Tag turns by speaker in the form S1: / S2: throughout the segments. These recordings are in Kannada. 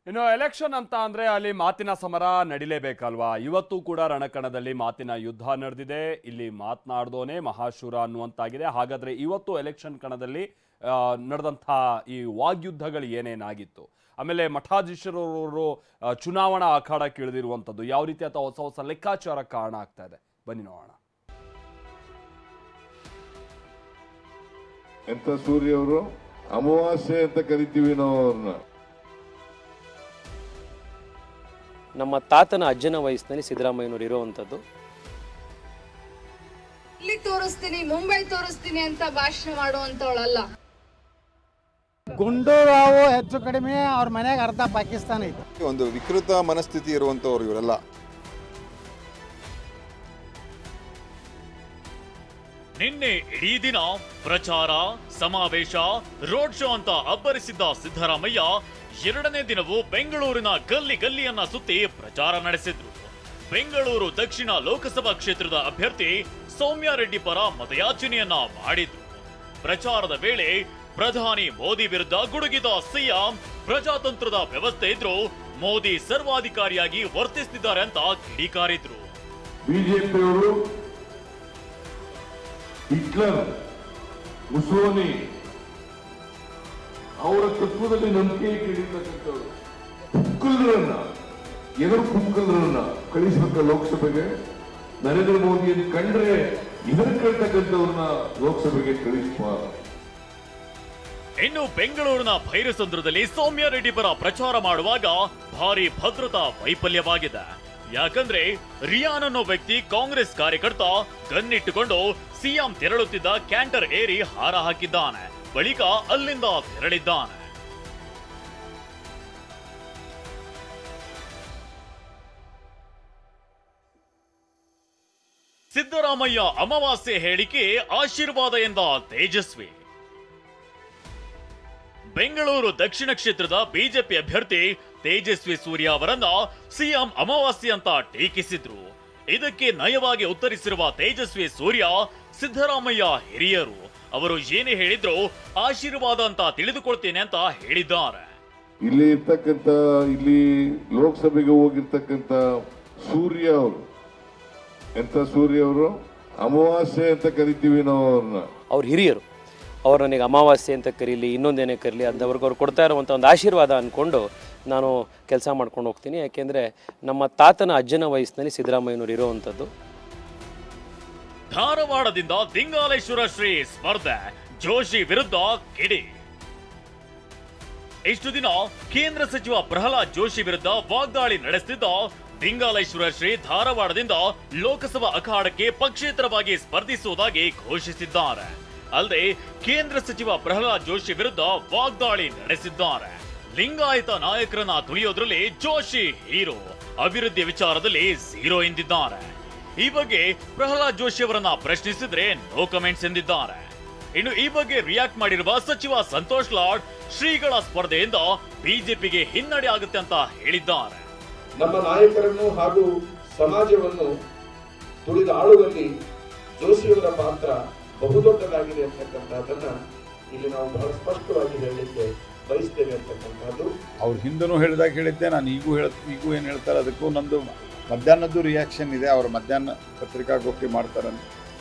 S1: ಇನ್ನು ಎಲೆಕ್ಷನ್ ಅಂತ ಅಂದ್ರೆ ಅಲ್ಲಿ ಮಾತಿನ ಸಮರ ನಡಿಲೇಬೇಕಲ್ವಾ? ಇವತ್ತು ಕೂಡ ರಣಕಣದಲ್ಲಿ ಮಾತಿನ ಯುದ್ಧ ನಡೆದಿದೆ. ಇಲ್ಲಿ ಮಾತನಾಡ್ದೋನೆ ಮಹಾಶೂರ ಅನ್ನುವಂತಾಗಿದೆ. ಹಾಗಾದ್ರೆ ಇವತ್ತು ಎಲೆಕ್ಷನ್ ಕಣದಲ್ಲಿ ನಡೆದಂಥ ಈ ವಾಗ್ಯುದ್ಧಗಳು ಏನೇನಾಗಿತ್ತು, ಆಮೇಲೆ ಮಠಾಧೀಶರವರು ಚುನಾವಣಾ ಅಖಾಡಕ್ಕೆ ಇಳಿದಿರುವಂಥದ್ದು ಯಾವ ರೀತಿ ಅಥವಾ ಹೊಸ ಹೊಸ ಲೆಕ್ಕಾಚಾರ ಕಾರಣ ಆಗ್ತಾ ಇದೆ, ಬನ್ನಿ ನೋಡೋಣ.
S2: ಎಂತ ಸೂರ್ಯ ಅವರು ಅಮಾವಾಸ್ಯೆ ಅಂತ ಕರಿತೀವಿ ನಾವು ಅವ್ರನ್ನ.
S3: ನಮ್ಮ ತಾತನ ಅಜ್ಜನ ವಯಸ್ಸಿನಲ್ಲಿ ಸಿದ್ದರಾಮಯ್ಯನವರು ಇರುವಂತದ್ದು.
S4: ಇಲ್ಲಿ ತೋರಿಸ್ತೀನಿ, ಮುಂಬೈ ತೋರಿಸ್ತೀನಿ ಅಂತ ಭಾಷಣ ಮಾಡುವಂತವಳಲ್ಲ.
S5: ಗುಂಡು ರಾವು ಹೆಚ್ಚು ಕಡಿಮೆ ಅವ್ರ ಮನೆಗೆ ಅರ್ಧ ಪಾಕಿಸ್ತಾನ ಇದೆ.
S6: ಒಂದು ವಿಕೃತ ಮನಸ್ಥಿತಿ ಇರುವಂತವ್ರು ಇವರೆಲ್ಲ.
S7: ನಿನ್ನೆ ಇಡೀ ದಿನ ಪ್ರಚಾರ, ಸಮಾವೇಶ, ರೋಡ್ ಶೋ ಅಂತ ಅಬ್ಬರಿಸಿದ್ದ ಸಿದ್ದರಾಮಯ್ಯ ಎರಡನೇ ದಿನವೂ ಬೆಂಗಳೂರಿನ ಗಲ್ಲಿ ಗಲ್ಲಿಯನ್ನ ಸುತ್ತಿ ಪ್ರಚಾರ ನಡೆಸಿದ್ರು. ಬೆಂಗಳೂರು ದಕ್ಷಿಣ ಲೋಕಸಭಾ ಕ್ಷೇತ್ರದ ಅಭ್ಯರ್ಥಿ ಸೌಮ್ಯ ರೆಡ್ಡಿ ಪರ ಮತಯಾಚನೆಯನ್ನ ಮಾಡಿದ್ರು. ಪ್ರಚಾರದ ವೇಳೆ ಪ್ರಧಾನಿ ಮೋದಿ ವಿರುದ್ಧ ಗುಡುಗಿದ ಸಿಎಂ, ಪ್ರಜಾತಂತ್ರದ ವ್ಯವಸ್ಥೆ ಇದ್ರು ಮೋದಿ ಸರ್ವಾಧಿಕಾರಿಯಾಗಿ ವರ್ತಿಸುತ್ತಿದ್ದಾರೆ ಅಂತ ಕಿಡಿಕಾರಿದ್ರು.
S2: ಬಿಜೆಪಿಯವರು ಹಿಟ್ಲರ್, ಮುಸೋನಿ ಅವರ ತತ್ವದಲ್ಲಿ ನಂಬಿಕೆ ಇಟ್ಟಿರ್ತಕ್ಕಂಥವ್ರು ಕುಕ್ಕಲ್ರನ್ನ, ಎರಡು ಕುಕ್ಕಲ್ರನ್ನ ಕಳಿಸಬೇಕ ಲೋಕಸಭೆಗೆ. ನರೇಂದ್ರ ಮೋದಿಯನ್ನು ಕಂಡ್ರೆ ಇದನ್ನು ಕೇಳ್ತಕ್ಕಂಥವ್ರನ್ನ ಲೋಕಸಭೆಗೆ ಕಳಿಸಬಾರದು.
S7: ಇನ್ನು ಬೆಂಗಳೂರಿನ ಭೈರಸಂದ್ರದಲ್ಲಿ ಸೌಮ್ಯ ರೆಡ್ಡಿ ಪರ ಪ್ರಚಾರ ಮಾಡುವಾಗ ಭಾರಿ ಭದ್ರತಾ ವೈಫಲ್ಯವಾಗಿದೆ. ಯಾಕಂದ್ರೆ ರಿಯಾನ್ ಅನ್ನೋ ವ್ಯಕ್ತಿ ಕಾಂಗ್ರೆಸ್ ಕಾರ್ಯಕರ್ತ ಗನ್ನಿಟ್ಟುಕೊಂಡು ಸಿಎಂ ತೆರಳುತ್ತಿದ್ದ ಕ್ಯಾಂಟರ್ ಏರಿ ಹಾರ ಹಾಕಿದ್ದಾನೆ. ಬಳಿಕ ಅಲ್ಲಿಂದ ತೆರಳಿದ್ದಾನೆ. ಸಿದ್ದರಾಮಯ್ಯ ಅಮಾವಾಸ್ಯೆ ಹೇಳಿಕೆ ಆಶೀರ್ವಾದ ಎಂದ ತೇಜಸ್ವಿ. ಬೆಂಗಳೂರು ದಕ್ಷಿಣ ಕ್ಷೇತ್ರದ ಬಿಜೆಪಿ ಅಭ್ಯರ್ಥಿ ತೇಜಸ್ವಿ ಸೂರ್ಯ ಅವರನ್ನ ಸಿಎಂ ಅಮಾವಾಸ್ಯೆ ಅಂತ ಟೀಕಿಸಿದ್ರು. ಇದಕ್ಕೆ ನಯವಾಗಿ ಉತ್ತರಿಸಿರುವ ತೇಜಸ್ವಿ ಸೂರ್ಯ, ಸಿದ್ದರಾಮಯ್ಯ ಹಿರಿಯರು, ಅವರು ಏನೇ ಹೇಳಿದ್ರು ಆಶೀರ್ವಾದ ಅಂತ ತಿಳಿದುಕೊಳ್ತೇನೆ ಅಂತ ಹೇಳಿದ್ದಾರೆ.
S2: ಇಲ್ಲಿ ಇರ್ತಕ್ಕಂಥ, ಇಲ್ಲಿ ಲೋಕಸಭೆಗೆ ಹೋಗಿರ್ತಕ್ಕಂಥ ಸೂರ್ಯ ಅವರು, ಎಂತ ಸೂರ್ಯ ಅವರು ಅಮಾವಾಸ್ಯೆ ಅಂತ ಕರಿತೀವಿ ನಾವು ಅವ್ರನ್ನ.
S3: ಅವ್ರ ಹಿರಿಯರು, ಅವ್ರು ನನಗೆ ಅಮಾವಾಸ್ಯೆ ಅಂತ ಕರೀಲಿ, ಇನ್ನೊಂದೇನೇ ಕರೀಲಿ, ಅಂದವ್ರಿಗೆ ಅವ್ರು ಕೊಡ್ತಾ ಇರುವಂಥ ಒಂದು ಆಶೀರ್ವಾದ ಅಂದ್ಕೊಂಡು ನಾನು ಕೆಲಸ ಮಾಡ್ಕೊಂಡು ಹೋಗ್ತೀನಿ. ಯಾಕೆಂದರೆ ನಮ್ಮ ತಾತನ ಅಜ್ಜನ ವಯಸ್ಸಿನಲ್ಲಿ ಸಿದ್ದರಾಮಯ್ಯನವರು ಇರುವಂಥದ್ದು.
S7: ಧಾರವಾಡದಿಂದ ದಿಂಗಾಲೇಶ್ವರ ಶ್ರೀ ಸ್ಪರ್ಧೆ, ಜೋಶಿ ವಿರುದ್ಧ ಕಿಡಿ. ಇಷ್ಟು ದಿನ ಕೇಂದ್ರ ಸಚಿವ ಪ್ರಹ್ಲಾದ್ ಜೋಶಿ ವಿರುದ್ಧ ವಾಗ್ದಾಳಿ ನಡೆಸುತ್ತಿದ್ದ ದಿಂಗಾಲೇಶ್ವರ ಶ್ರೀ ಧಾರವಾಡದಿಂದ ಲೋಕಸಭಾ ಅಖಾಡಕ್ಕೆ ಪಕ್ಷೇತರವಾಗಿ ಸ್ಪರ್ಧಿಸುವುದಾಗಿ ಘೋಷಿಸಿದ್ದಾರೆ. ಅಲ್ಲದೆ ಕೇಂದ್ರ ಸಚಿವ ಪ್ರಹ್ಲಾದ್ ಜೋಶಿ ವಿರುದ್ಧ ವಾಗ್ದಾಳಿ ನಡೆಸಿದ್ದಾರೆ. ಲಿಂಗಾಯತ ನಾಯಕರನ್ನ ತುಳಿಯೋದ್ರಲ್ಲಿ ಜೋಶಿ ಹೀರೋ, ಅಭಿವೃದ್ಧಿ ವಿಚಾರದಲ್ಲಿ ಝೀರೋ ಎಂದಿದ್ದಾರೆ. ಈ ಬಗ್ಗೆ ಪ್ರಹ್ಲಾದ್ ಜೋಶಿ ಅವರನ್ನ ಪ್ರಶ್ನಿಸಿದ್ರೆ ನೋ ಕಮೆಂಟ್ಸ್ ಎಂದಿದ್ದಾರೆ. ಇನ್ನು ಈ ಬಗ್ಗೆ ರಿಯಾಕ್ಟ್ ಮಾಡಿರುವ ಸಚಿವ ಸಂತೋಷ್ ಲಾಡ್, ಶ್ರೀಗಳ ಸ್ಪರ್ಧೆಯಿಂದ ಬಿಜೆಪಿಗೆ ಹಿನ್ನಡೆ ಆಗುತ್ತೆ ಅಂತ ಹೇಳಿದ್ದಾರೆ.
S8: ನಮ್ಮ ನಾಯಕರನ್ನು ಹಾಗೂ ಸಮಾಜವನ್ನು ತುಳಿದು ಆಳುವಲ್ಲಿ ಜೋಶಿಯವರ ಪಾತ್ರ ಬಹುದೊಡ್ಡದಾಗಿದೆ ಅಂತಕ್ಕಂಥದ್ದನ್ನ ಇಲ್ಲಿ ನಾವು ಬಹಳ ಸ್ಪಷ್ಟವಾಗಿ ಹೇಳಲಿಕ್ಕೆ ಬಯಸ್ತೇವೆ ಅಂತಕ್ಕಂಥದ್ದು.
S6: ಅವ್ರ ಹಿಂದೂ ಹೇಳಿದಾಗ ಹೇಳಿದ್ದೆ, ನಾನು ಈಗೂ ಏನು ಹೇಳ್ತಾರೆ ಅದಕ್ಕೂ ನಂದು ಮಧ್ಯಾಹ್ನದ್ದು ರಿಯಾಕ್ಷನ್ ಇದೆ. ಅವ್ರ ಮಧ್ಯಾಹ್ನ ಪತ್ರಿಕಾಗೋಷ್ಠಿ ಮಾಡ್ತಾರೆ,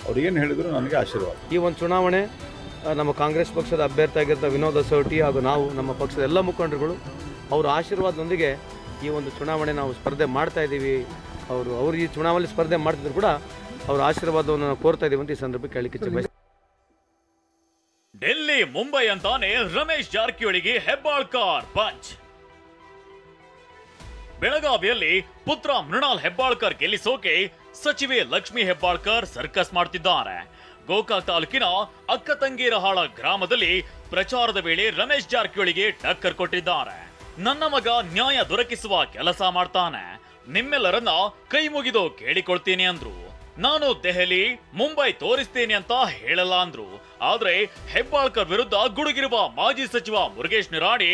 S6: ಅವ್ರು ಏನು ಹೇಳಿದ್ರು ನನಗೆ ಆಶೀರ್ವಾದ.
S9: ಈ ಒಂದು ಚುನಾವಣೆ ನಮ್ಮ ಕಾಂಗ್ರೆಸ್ ಪಕ್ಷದ ಅಭ್ಯರ್ಥಿ ಆಗಿರ್ತ ವಿನೋದ ಸವಟಿ ಹಾಗೂ ನಾವು ನಮ್ಮ ಪಕ್ಷದ ಎಲ್ಲ ಮುಖಂಡರುಗಳು ಅವರ ಆಶೀರ್ವಾದದೊಂದಿಗೆ ಈ ಒಂದು ಚುನಾವಣೆ ನಾವು ಸ್ಪರ್ಧೆ ಮಾಡ್ತಾ ಇದ್ದೀವಿ. ಅವರು ಈ ಚುನಾವಣೆ ಸ್ಪರ್ಧೆ ಮಾಡ್ತಿದ್ರು ಕೂಡ ಅವರ ಆಶೀರ್ವಾದವನ್ನು ನಾವು ಕೋರ್ತಾ ಇದ್ದೀವಿ ಅಂತ ಈ ಸಂದರ್ಭಕ್ಕೆ ಹೇಳಲಿಕ್ಕೆ.
S7: ಡೆಲ್ಲಿ ಮುಂಬೈ ಅಂತಾನೆ ರಮೇಶ್ ಜಾರಕಿಹೊಳಿಗೆ ಹೆಬ್ಬಾಳ್ಕರ್ ಪಂಚ್. ಬೆಳಗಾವಿಯಲ್ಲಿ ಪುತ್ರ ಮೃಣಾಲ್ ಹೆಬ್ಬಾಳ್ಕರ್ ಗೆಲ್ಲಿಸೋಕೆ ಸಚಿವೆ ಲಕ್ಷ್ಮಿ ಹೆಬ್ಬಾಳ್ಕರ್ ಸರ್ಕಸ್ ಮಾಡ್ತಿದ್ದಾರೆ. ಗೋಕಾಕ್ ತಾಲೂಕಿನ ಅಕ್ಕತಂಗೇರಹಾಳ ಗ್ರಾಮದಲ್ಲಿ ಪ್ರಚಾರದ ವೇಳೆ ರಮೇಶ್ ಜಾರಕಿಹೊಳಿಗೆ ಟಕ್ಕರ್ ಕೊಟ್ಟಿದ್ದಾರೆ. ನನ್ನ ಮಗ ನ್ಯಾಯ ದೊರಕಿಸುವ ಕೆಲಸ ಮಾಡ್ತಾನೆ, ನಿಮ್ಮೆಲ್ಲರನ್ನ ಕೈ ಮುಗಿದು ಕೇಳಿಕೊಳ್ತೀನಿ ಅಂದ್ರು. ನಾನು ದೆಹಲಿ, ಮುಂಬೈ ತೋರಿಸ್ತೇನೆ ಅಂತ ಹೇಳಲ್ಲ ಅಂದ್ರು. ಆದ್ರೆ ಹೆಬ್ಬಾಳ್ಕರ್ ವಿರುದ್ಧ ಗುಡುಗಿರುವ ಮಾಜಿ ಸಚಿವ ಮುರುಗೇಶ್ ನಿರಾಣಿ,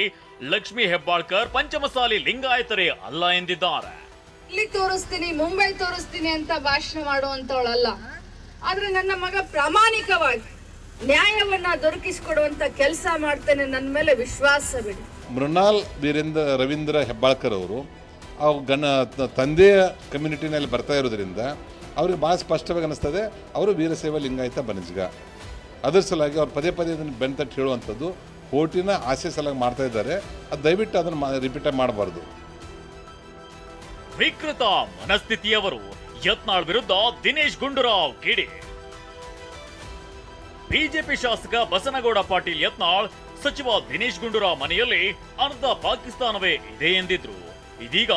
S7: ಲಕ್ಷ್ಮಿ ಹೆಬ್ಬಾಳ್ಕರ್ ಪಂಚಮಸಾಲಿ ಲಿಂಗಾಯತರೇ ಅಲ್ಲ ಎಂದಿದ್ದಾರೆ.
S4: ಇಲ್ಲಿ ತೋರಿಸ್ತೀನಿ, ಮುಂಬೈ ತೋರಿಸ್ತೀನಿ ಅಂತ ಭಾಷಣ ಮಾಡುವಂತವಳಲ್ಲ. ಆದ್ರೆ ನನ್ನ ಮಗ ಪ್ರಾಮಾಣಿಕವಾಗಿ ನ್ಯಾಯವನ್ನ ದೊರಕಿಸಿಕೊಡುವಂತ ಕೆಲಸ ಮಾಡ್ತೇನೆ, ನನ್ನ ಮೇಲೆ ವಿಶ್ವಾಸ ಬಿಡಿ.
S10: ಮೃಣಾಲ್ ರವೀಂದ್ರ ಹೆಬ್ಬಾಳ್ಕರ್ ಅವರು ತಂದೆಯ ಕಮ್ಯುನಿಟಿನಲ್ಲಿ ಬರ್ತಾ ಇರೋದ್ರಿಂದ ಅವ್ರಿಗೆ ಭಾಳ ಸ್ಪಷ್ಟವಾಗಿ ಅನ್ನಿಸ್ತದೆ ಅವರು ವೀರಶೈವ ಲಿಂಗಾಯತ ಬಣಜಿಗ. ಅದರ ಸಲುವಾಗಿ ಅವ್ರು ಪದೇ ಪದೇ ಅದನ್ನು ಬೆನ್ತಟ್ಟು ಹೇಳುವಂಥದ್ದು ಓಟಿನ ಆಸೆ ಸಲುವಾಗಿ ಮಾಡ್ತಾ ಇದ್ದಾರೆ. ಅದು ದಯವಿಟ್ಟು ಅದನ್ನು ರಿಪೀಟ್ ಮಾಡಬಾರ್ದು.
S7: ವಿಕೃತ ಮನಸ್ಥಿತಿಯವರು ಯತ್ನಾಳ್ ವಿರುದ್ಧ ದಿನೇಶ್ ಗುಂಡೂರಾವ್ ಕಿಡಿ. ಬಿಜೆಪಿ ಶಾಸಕ ಬಸನಗೌಡ ಪಾಟೀಲ್ ಯತ್ನಾಳ್ ಸಚಿವ ದಿನೇಶ್ ಗುಂಡೂರಾವ್ ಮನೆಯಲ್ಲಿ ಅರ್ಧ ಪಾಕಿಸ್ತಾನವೇ ಇದೆ ಎಂದಿದ್ರು. ಇದೀಗ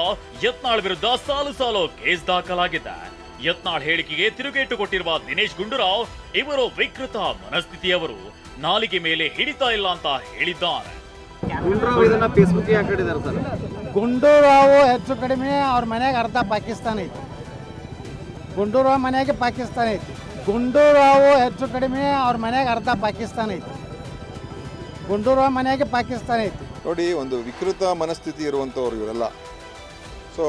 S7: ಯತ್ನಾಳ್ ವಿರುದ್ಧ ಸಾಲು ಸಾಲು ಕೇಸ್ ದಾಖಲಾಗಿದೆ. ಯತ್ನಾಳ್ ಹೇಳಿಕೆಗೆ ತಿರುಗೇಟು ಕೊಟ್ಟಿರುವ ದಿನೇಶ್ ಗುಂಡೂರಾವ್ ಇವರು ವಿಕೃತ ಮನಸ್ಥಿತಿಯವರು, ನಾಲಿಗೆ ಮೇಲೆ ಹಿಡಿತಾ ಇಲ್ಲ ಅಂತ ಹೇಳಿದ್ದಾರೆ.
S5: ಗುಂಡೂರಾವ್ ಹೆಚ್ಚು ಕಡಿಮೆ ಅವ್ರ ಮನೆಗೆ ಅರ್ಧ ಪಾಕಿಸ್ತಾನ ಐತಿ. ಗುಂಡೂರಾವ್ ಮನೆಗೆ ಪಾಕಿಸ್ತಾನ ಐತಿ. ಗುಂಡೂರಾವ್ ಹೆಚ್ಚು ಕಡಿಮೆ ಅವ್ರ ಮನೆಗೆ ಅರ್ಧ ಪಾಕಿಸ್ತಾನ ಐತಿ. ಗುಂಡೂರಾವ್ ಮನೆಗೆ ಪಾಕಿಸ್ತಾನ ಐತಿ.
S11: ನೋಡಿ, ಒಂದು ವಿಕೃತ ಮನಸ್ಥಿತಿ ಇರುವಂಥವ್ರು ಇವರೆಲ್ಲ. ಸೊ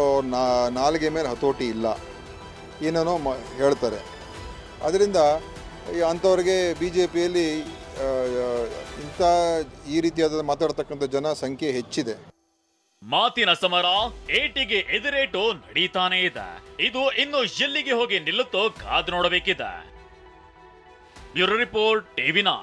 S11: ನಾಲಿಗೆ ಮೇಲೆ ಹತೋಟಿ ಇಲ್ಲ, ಏನೇನೋ ಹೇಳ್ತಾರೆ. ಅದರಿಂದ ಅಂಥವ್ರಿಗೆ ಬಿ ಜೆ ಪಿಯಲ್ಲಿ ಇಂಥ ಈ ರೀತಿಯಾದ ಮಾತಾಡ್ತಕ್ಕಂಥ ಜನ ಸಂಖ್ಯೆ ಹೆಚ್ಚಿದೆ.
S7: ಮಾತಿನ ಸಮರ ಏಟಿಗೆ ಎದುರೇಟು ನಡೀತಾನೇ ಇದೆ. ಇದು ಇನ್ನು ಎಲ್ಲಿಗೆ ಹೋಗಿ ನಿಲ್ಲುತ್ತೋ ಕಾದು ನೋಡಬೇಕಿದೆ. Bureau report ಟಿವಿ9.